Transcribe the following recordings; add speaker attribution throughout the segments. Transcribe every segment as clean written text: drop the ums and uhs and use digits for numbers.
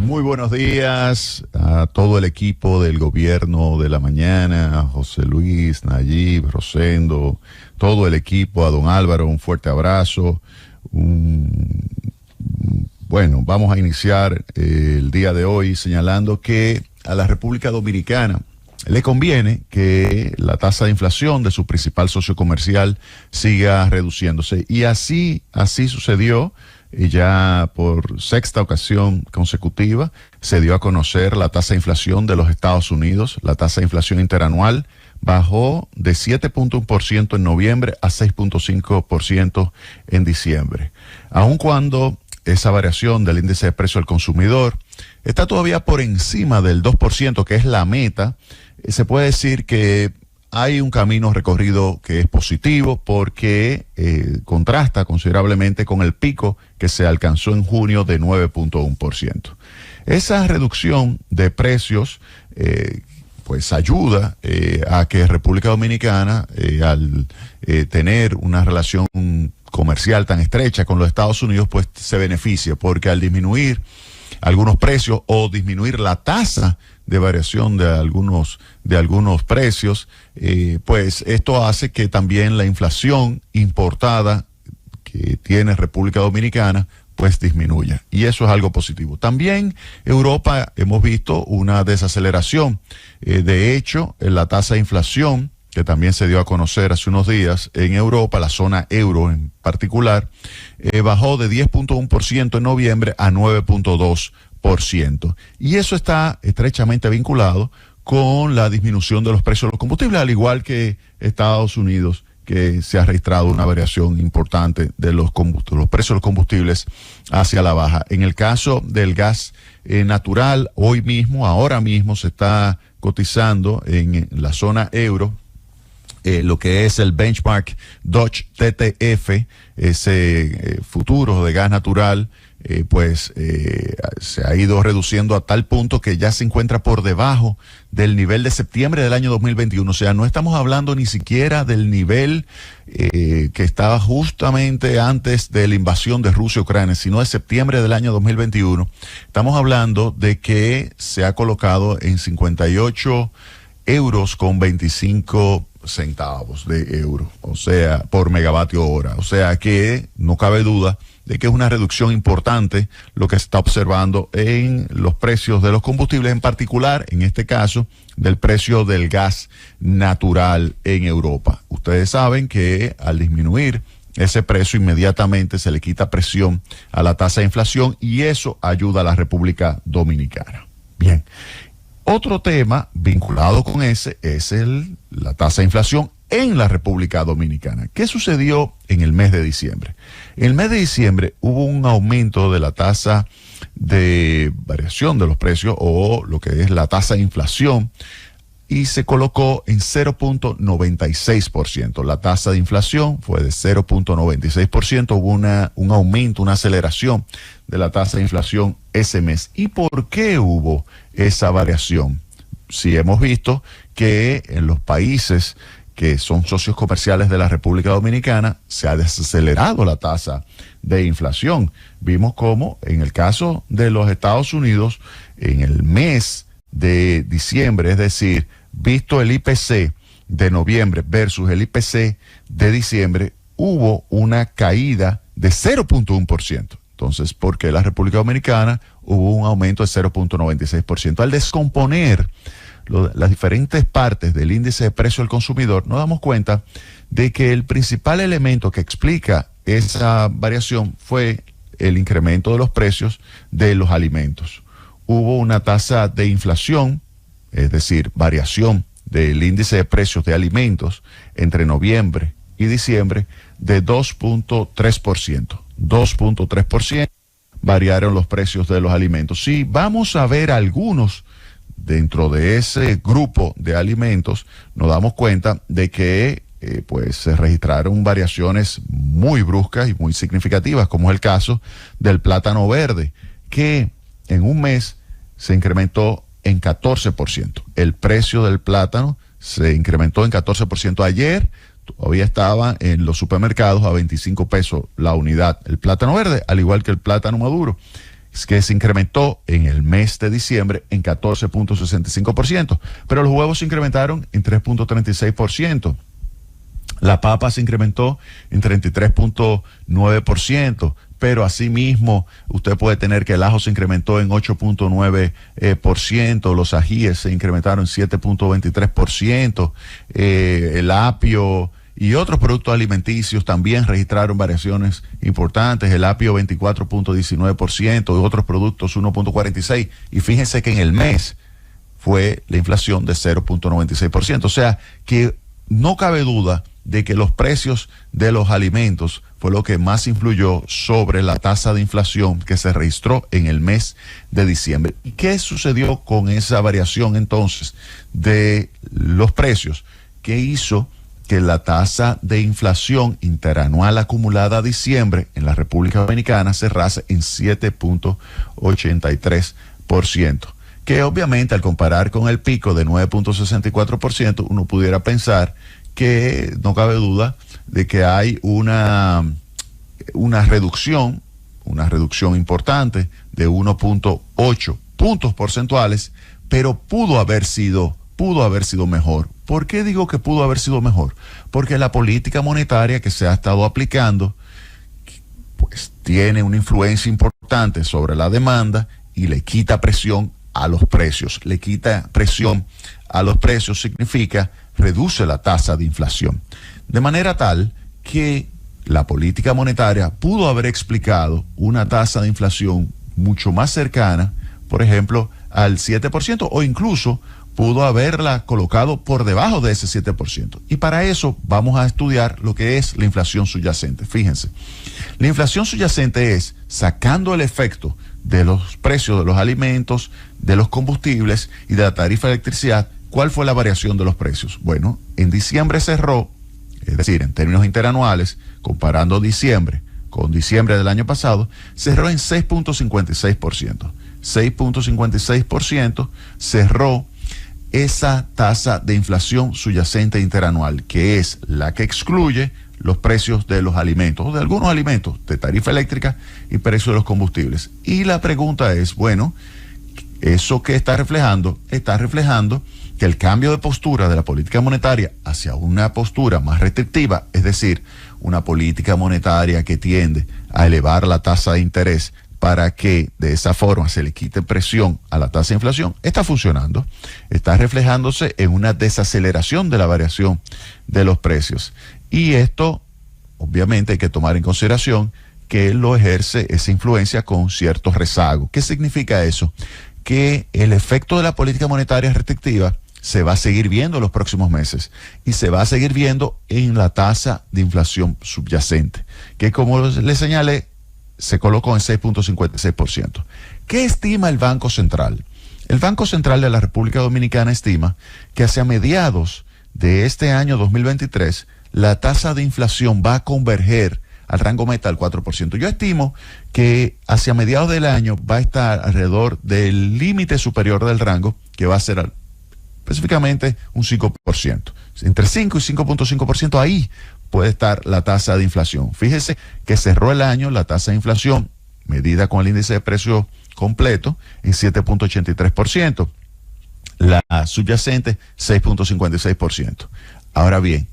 Speaker 1: Muy buenos días a todo el equipo del Gobierno de la Mañana, a José Luis, Nayib, Rosendo, todo el equipo, a don Álvaro, un fuerte abrazo. Bueno, vamos a iniciar el día de hoy señalando que a la República Dominicana le conviene que la tasa de inflación de su principal socio comercial siga reduciéndose. Y así sucedió. Y ya por sexta ocasión consecutiva se dio a conocer la tasa de inflación de los Estados Unidos. La tasa de inflación interanual bajó de 7.1% en noviembre a 6.5% en diciembre. Aun cuando esa variación del índice de precio al consumidor está todavía por encima del 2%, que es la meta, se puede decir que hay un camino recorrido que es positivo porque contrasta considerablemente con el pico que se alcanzó en junio de 9.1%. Esa reducción de precios pues ayuda a que República Dominicana, al tener una relación comercial tan estrecha con los Estados Unidos, pues se beneficia porque al disminuir algunos precios o disminuir la tasa de variación de algunos precios, pues esto hace que también la inflación importada que tiene República Dominicana pues disminuya, y eso es algo positivo. También Europa hemos visto una desaceleración. De hecho, en la tasa de inflación, que también se dio a conocer hace unos días en Europa, la zona euro en particular, bajó de 10.1% en noviembre a 9.2%. Y eso está estrechamente vinculado con la disminución de los precios de los combustibles, al igual que Estados Unidos, que se ha registrado una variación importante de los precios de los combustibles hacia la baja. En el caso del gas natural, ahora mismo se está cotizando en la zona euro lo que es el benchmark Dodge TTF, ese futuro de gas natural, se ha ido reduciendo a tal punto que ya se encuentra por debajo del nivel de septiembre del año 2021. O sea, no estamos hablando ni siquiera del nivel que estaba justamente antes de la invasión de Rusia a Ucrania, sino de septiembre del año 2021. Estamos hablando de que se ha colocado en 58 euros con 25 centavos de euro, o sea, por megavatio hora. O sea que no cabe duda de que es una reducción importante lo que se está observando en los precios de los combustibles, en particular, en este caso, del precio del gas natural en Europa. Ustedes saben que al disminuir ese precio inmediatamente se le quita presión a la tasa de inflación y eso ayuda a la República Dominicana. Bien. Otro tema vinculado con ese es la tasa de inflación en la República Dominicana. ¿Qué sucedió en el mes de diciembre? En el mes de diciembre hubo un aumento de la tasa de variación de los precios, o lo que es la tasa de inflación, y se colocó en 0.96%. La tasa de inflación fue de 0.96%. Hubo un aumento, una aceleración de la tasa de inflación ese mes. ¿Y por qué hubo esa variación? Sí, hemos visto que en los países que son socios comerciales de la República Dominicana se ha desacelerado la tasa de inflación. Vimos cómo en el caso de los Estados Unidos, en el mes de diciembre, es decir, visto el IPC de noviembre versus el IPC de diciembre, hubo una caída de 0.1%. Entonces, ¿por qué la República Dominicana hubo un aumento de 0.96%? Al descomponer las diferentes partes del índice de precio al consumidor, nos damos cuenta de que el principal elemento que explica esa variación fue el incremento de los precios de los alimentos. Hubo una tasa de inflación, es decir, variación del índice de precios de alimentos entre noviembre y diciembre de 2.3%. 2.3% variaron los precios de los alimentos. Si vamos a ver algunos dentro de ese grupo de alimentos, nos damos cuenta de que se registraron variaciones muy bruscas y muy significativas, como es el caso del plátano verde, que en un mes se incrementó en 14%. El precio del plátano se incrementó en 14%. Ayer todavía estaba en los supermercados a 25 pesos la unidad el plátano verde, al igual que el plátano maduro. que se incrementó en el mes de diciembre en 14.65%, pero los huevos se incrementaron en 3.36%. La papa se incrementó en 33.9%, pero asimismo usted puede tener que el ajo se incrementó en 8.9%, los ajíes se incrementaron en 7.23%, el apio y otros productos alimenticios también registraron variaciones importantes, el apio 24.19%, otros productos 1.46%, y fíjense que en el mes fue la inflación de 0.96%, o sea que no cabe duda de que los precios de los alimentos fue lo que más influyó sobre la tasa de inflación que se registró en el mes de diciembre. ¿Y qué sucedió con esa variación entonces de los precios? ¿Qué hizo que la tasa de inflación interanual acumulada a diciembre en la República Dominicana cerrase en 7.83%? Que obviamente al comparar con el pico de 9.64%, uno pudiera pensar que no cabe duda de que hay una reducción importante de 1.8 puntos porcentuales, pero pudo haber sido mejor. ¿Por qué digo que pudo haber sido mejor? Porque la política monetaria que se ha estado aplicando, pues tiene una influencia importante sobre la demanda y le quita presión a los precios. Le quita presión a los precios significa reduce la tasa de inflación. De manera tal que la política monetaria pudo haber explicado una tasa de inflación mucho más cercana, por ejemplo, al 7%, o incluso pudo haberla colocado por debajo de ese 7%. Y para eso vamos a estudiar lo que es la inflación subyacente. Fíjense, la inflación subyacente es sacando el efecto de los precios de los alimentos, de los combustibles y de la tarifa de electricidad. ¿Cuál fue la variación de los precios? Bueno, en diciembre cerró, es decir, en términos interanuales, comparando diciembre con diciembre del año pasado, cerró en 6.56%. 6.56% cerró esa tasa de inflación subyacente interanual, que es la que excluye los precios de los alimentos, o de algunos alimentos, de tarifa eléctrica y precios de los combustibles. Y la pregunta es, bueno, ¿eso qué está reflejando? Está reflejando que el cambio de postura de la política monetaria hacia una postura más restrictiva, es decir, una política monetaria que tiende a elevar la tasa de interés para que de esa forma se le quite presión a la tasa de inflación, está funcionando, está reflejándose en una desaceleración de la variación de los precios. Y esto, obviamente, hay que tomar en consideración que lo ejerce esa influencia con cierto rezago. ¿Qué significa eso? Que el efecto de la política monetaria restrictiva se va a seguir viendo en los próximos meses y se va a seguir viendo en la tasa de inflación subyacente, que como les señalé, se colocó en 6.56%. ¿Qué estima el Banco Central? El Banco Central de la República Dominicana estima que hacia mediados de este año 2023, la tasa de inflación va a converger al rango meta del 4%. Yo estimo que hacia mediados del año va a estar alrededor del límite superior del rango, que va a ser específicamente un 5%. Entre 5 y 5.5%, ahí puede estar la tasa de inflación. Fíjese que cerró el año la tasa de inflación, medida con el índice de precio completo, en 7.83%. La subyacente, 6.56%. Ahora bien,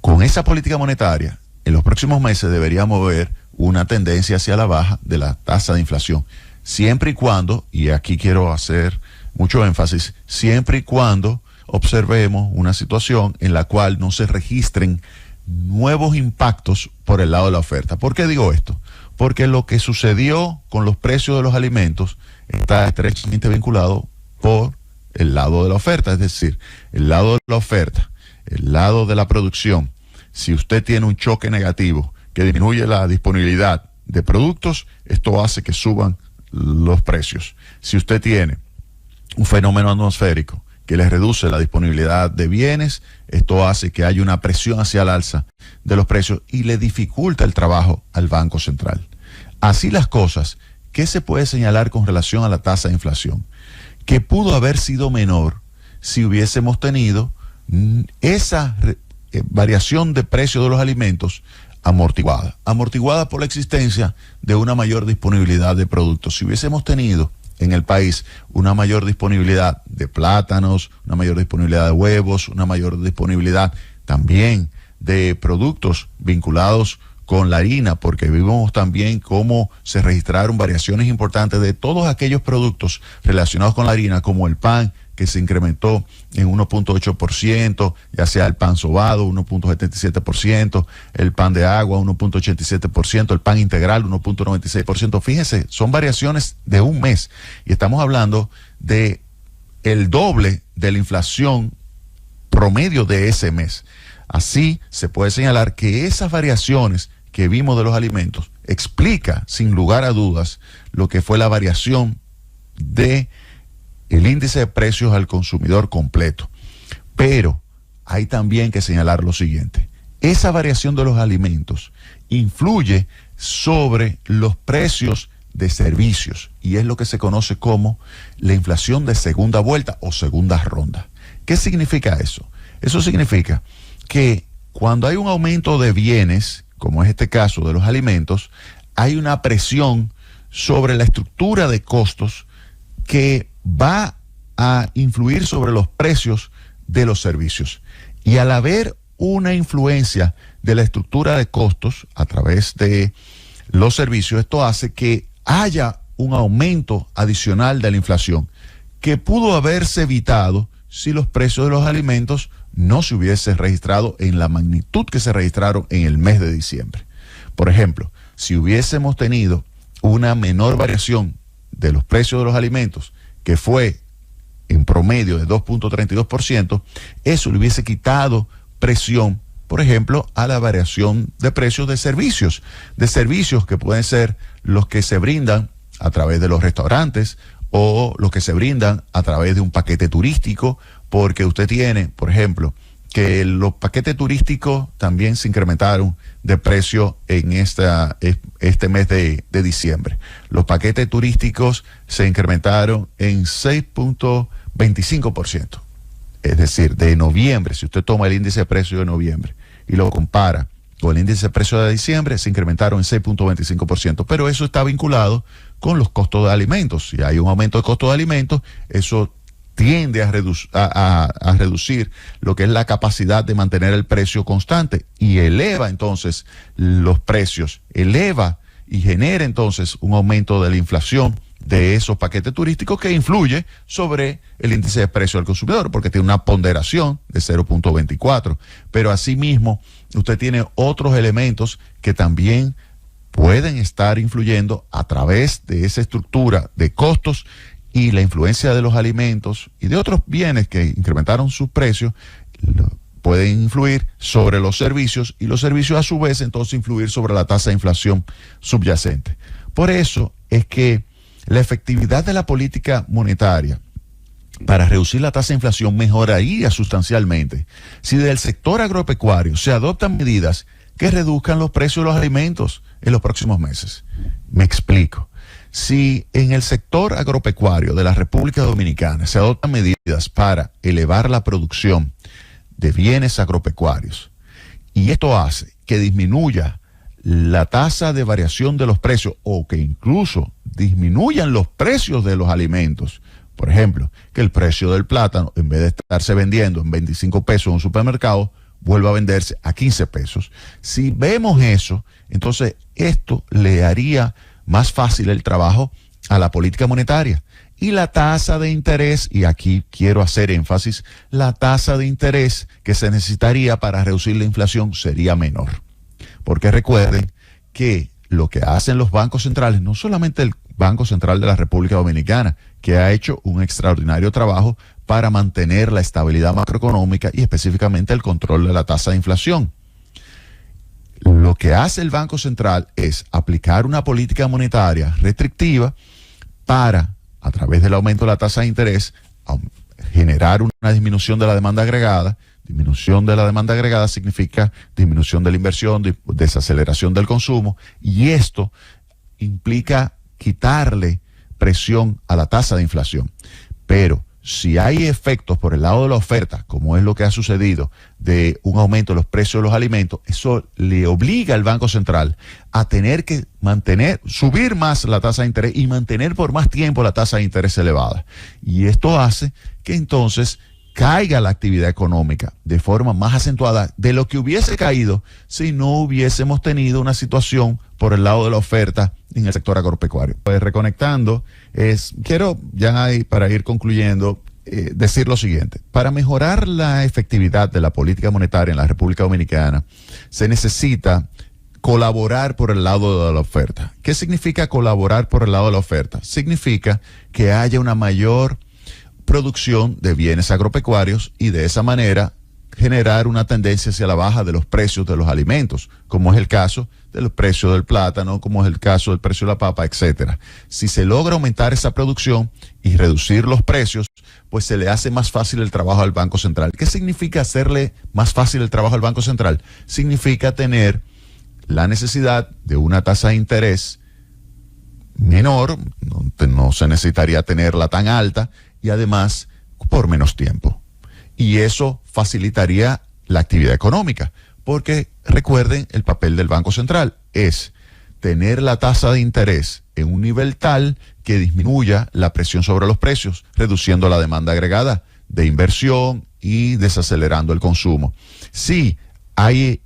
Speaker 1: con esa política monetaria, en los próximos meses deberíamos ver una tendencia hacia la baja de la tasa de inflación, siempre y cuando, y aquí quiero hacer mucho énfasis, siempre y cuando observemos una situación en la cual no se registren nuevos impactos por el lado de la oferta. ¿Por qué digo esto? Porque lo que sucedió con los precios de los alimentos está estrechamente vinculado por el lado de la oferta, es decir, el lado de la oferta, el lado de la producción. Si usted tiene un choque negativo que disminuye la disponibilidad de productos, esto hace que suban los precios. Si usted tiene un fenómeno atmosférico que le reduce la disponibilidad de bienes, esto hace que haya una presión hacia el alza de los precios y le dificulta el trabajo al Banco Central. Así las cosas, ¿qué se puede señalar con relación a la tasa de inflación? Que pudo haber sido menor si hubiésemos tenido esa variación de precio de los alimentos amortiguada. Amortiguada por la existencia de una mayor disponibilidad de productos. Si hubiésemos tenido en el país una mayor disponibilidad de plátanos, una mayor disponibilidad de huevos, una mayor disponibilidad también de productos vinculados con la harina, porque vimos también cómo se registraron variaciones importantes de todos aquellos productos relacionados con la harina, como el pan, que se incrementó en 1.8%, ya sea el pan sobado 1.77%, el pan de agua 1.87%, el pan integral 1.96%. Fíjense, son variaciones de un mes y estamos hablando de el doble de la inflación promedio de ese mes. Así se puede señalar que esas variaciones que vimos de los alimentos explica sin lugar a dudas lo que fue la variación de el índice de precios al consumidor completo. Pero hay también que señalar lo siguiente: esa variación de los alimentos influye sobre los precios de servicios y es lo que se conoce como la inflación de segunda vuelta o segunda ronda. ¿Qué significa eso? Eso significa que cuando hay un aumento de bienes, como es este caso de los alimentos, hay una presión sobre la estructura de costos que va a influir sobre los precios de los servicios. Y al haber una influencia de la estructura de costos a través de los servicios, esto hace que haya un aumento adicional de la inflación que pudo haberse evitado si los precios de los alimentos no se hubiesen registrado en la magnitud que se registraron en el mes de diciembre. Por ejemplo, si hubiésemos tenido una menor variación de los precios de los alimentos, que fue en promedio de 2.32%, eso le hubiese quitado presión, por ejemplo, a la variación de precios de servicios que pueden ser los que se brindan a través de los restaurantes o los que se brindan a través de un paquete turístico, porque usted tiene, por ejemplo, que los paquetes turísticos también se incrementaron de precio en este mes de diciembre. Los paquetes turísticos se incrementaron en 6.25%. Es decir, de noviembre, si usted toma el índice de precio de noviembre y lo compara con el índice de precio de diciembre, se incrementaron en 6.25%. Pero eso está vinculado con los costos de alimentos. Si hay un aumento de costos de alimentos, eso tiende a reducir lo que es la capacidad de mantener el precio constante y eleva entonces los precios, eleva y genera entonces un aumento de la inflación de esos paquetes turísticos que influye sobre el índice de precio al consumidor porque tiene una ponderación de 0.24. Pero asimismo usted tiene otros elementos que también pueden estar influyendo a través de esa estructura de costos y la influencia de los alimentos y de otros bienes que incrementaron sus precios pueden influir sobre los servicios y los servicios a su vez entonces influir sobre la tasa de inflación subyacente. Por eso es que la efectividad de la política monetaria para reducir la tasa de inflación mejoraría sustancialmente si del sector agropecuario se adoptan medidas que reduzcan los precios de los alimentos en los próximos meses. Me explico. Si en el sector agropecuario de la República Dominicana se adoptan medidas para elevar la producción de bienes agropecuarios y esto hace que disminuya la tasa de variación de los precios o que incluso disminuyan los precios de los alimentos, por ejemplo, que el precio del plátano en vez de estarse vendiendo en 25 pesos en un supermercado vuelva a venderse a 15 pesos. Si vemos eso, entonces esto le haría más fácil el trabajo a la política monetaria. Y la tasa de interés, y aquí quiero hacer énfasis, la tasa de interés que se necesitaría para reducir la inflación sería menor. Porque recuerden que lo que hacen los bancos centrales, no solamente el Banco Central de la República Dominicana, que ha hecho un extraordinario trabajo para mantener la estabilidad macroeconómica y específicamente el control de la tasa de inflación. Lo que hace el Banco Central es aplicar una política monetaria restrictiva para, a través del aumento de la tasa de interés, generar una disminución de la demanda agregada. Disminución de la demanda agregada significa disminución de la inversión, desaceleración del consumo, y esto implica quitarle presión a la tasa de inflación. Pero si hay efectos por el lado de la oferta, como es lo que ha sucedido, de un aumento de los precios de los alimentos, eso le obliga al Banco Central a tener que subir más la tasa de interés y mantener por más tiempo la tasa de interés elevada. Y esto hace que entonces caiga la actividad económica de forma más acentuada de lo que hubiese caído si no hubiésemos tenido una situación por el lado de la oferta en el sector agropecuario. Pues reconectando, quiero ya ahí, para ir concluyendo, decir lo siguiente. Para mejorar la efectividad de la política monetaria en la República Dominicana, se necesita colaborar por el lado de la oferta. ¿Qué significa colaborar por el lado de la oferta? Significa que haya una mayor producción de bienes agropecuarios y de esa manera generar una tendencia hacia la baja de los precios de los alimentos, como es el caso del precio del plátano, como es el caso del precio de la papa, etcétera. Si se logra aumentar esa producción y reducir los precios, pues se le hace más fácil el trabajo al Banco Central. ¿Qué significa hacerle más fácil el trabajo al Banco Central? Significa tener la necesidad de una tasa de interés menor, no se necesitaría tenerla tan alta, y además por menos tiempo. Y eso facilitaría la actividad económica, porque recuerden, el papel del Banco Central es tener la tasa de interés en un nivel tal que disminuya la presión sobre los precios, reduciendo la demanda agregada de inversión y desacelerando el consumo. Si hay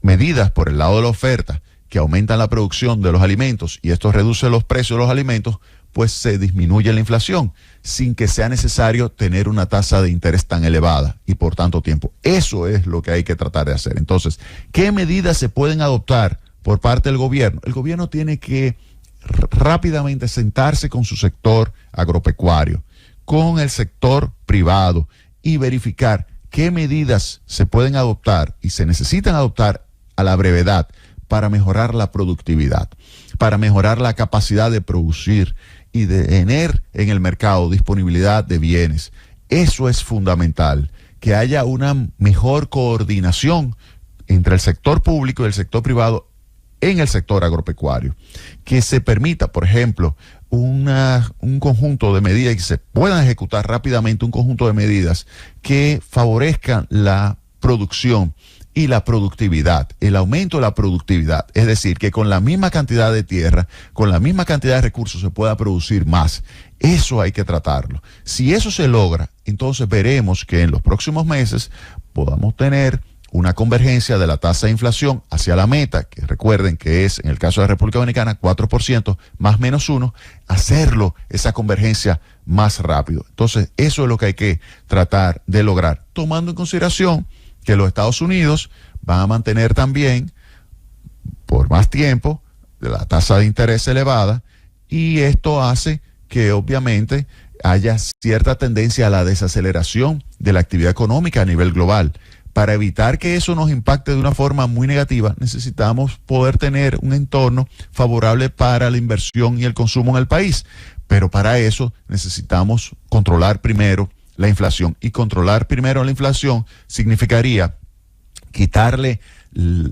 Speaker 1: medidas por el lado de la oferta que aumentan la producción de los alimentos y esto reduce los precios de los alimentos, pues se disminuye la inflación sin que sea necesario tener una tasa de interés tan elevada y por tanto tiempo. Eso es lo que hay que tratar de hacer. Entonces, ¿qué medidas se pueden adoptar por parte del gobierno? El gobierno tiene que rápidamente sentarse con su sector agropecuario, con el sector privado y verificar qué medidas se pueden adoptar y se necesitan adoptar a la brevedad para mejorar la productividad, para mejorar la capacidad de producir y de tener en el mercado disponibilidad de bienes. Eso es fundamental, que haya una mejor coordinación entre el sector público y el sector privado en el sector agropecuario, que se permita, por ejemplo, un conjunto de medidas, que se puedan ejecutar rápidamente un conjunto de medidas que favorezcan la producción y la productividad, el aumento de la productividad. Es decir, que con la misma cantidad de tierra, con la misma cantidad de recursos se pueda producir más. Eso hay que tratarlo. Si eso se logra, entonces veremos que en los próximos meses podamos tener una convergencia de la tasa de inflación hacia la meta, que recuerden que es, en el caso de la República Dominicana, 4% más menos 1, hacerlo, esa convergencia más rápido. Entonces, eso es lo que hay que tratar de lograr, tomando en consideración que los Estados Unidos van a mantener también por más tiempo la tasa de interés elevada y esto hace que obviamente haya cierta tendencia a la desaceleración de la actividad económica a nivel global. Para evitar que eso nos impacte de una forma muy negativa, necesitamos poder tener un entorno favorable para la inversión y el consumo en el país. Pero para eso necesitamos controlar primero la inflación. Y controlar primero la inflación significaría quitarle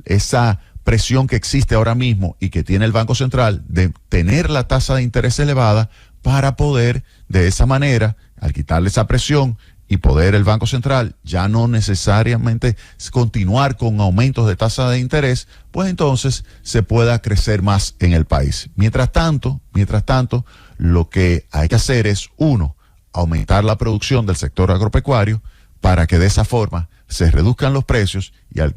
Speaker 1: esa presión que existe ahora mismo y que tiene el Banco Central de tener la tasa de interés elevada para poder, de esa manera, al quitarle esa presión y poder el Banco Central ya no necesariamente continuar con aumentos de tasa de interés, pues entonces se pueda crecer más en el país. Mientras tanto, lo que hay que hacer es, uno, aumentar la producción del sector agropecuario para que de esa forma se reduzcan los precios y al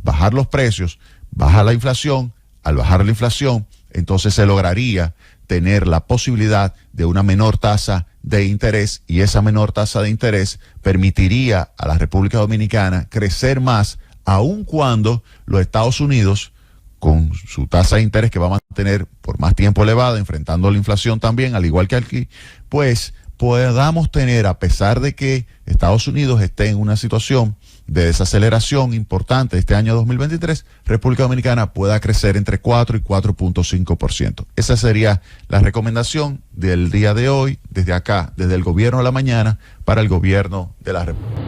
Speaker 1: bajar los precios, baja la inflación. Al bajar la inflación, entonces se lograría tener la posibilidad de una menor tasa de interés y esa menor tasa de interés permitiría a la República Dominicana crecer más, aun cuando los Estados Unidos, con su tasa de interés que va a mantener por más tiempo elevada, enfrentando la inflación también, al igual que aquí, pues podamos tener, a pesar de que Estados Unidos esté en una situación de desaceleración importante este año 2023, República Dominicana pueda crecer entre 4 y 4.5%. Esa sería la recomendación del día de hoy, desde acá, desde el Gobierno de la Mañana, para el Gobierno de la República.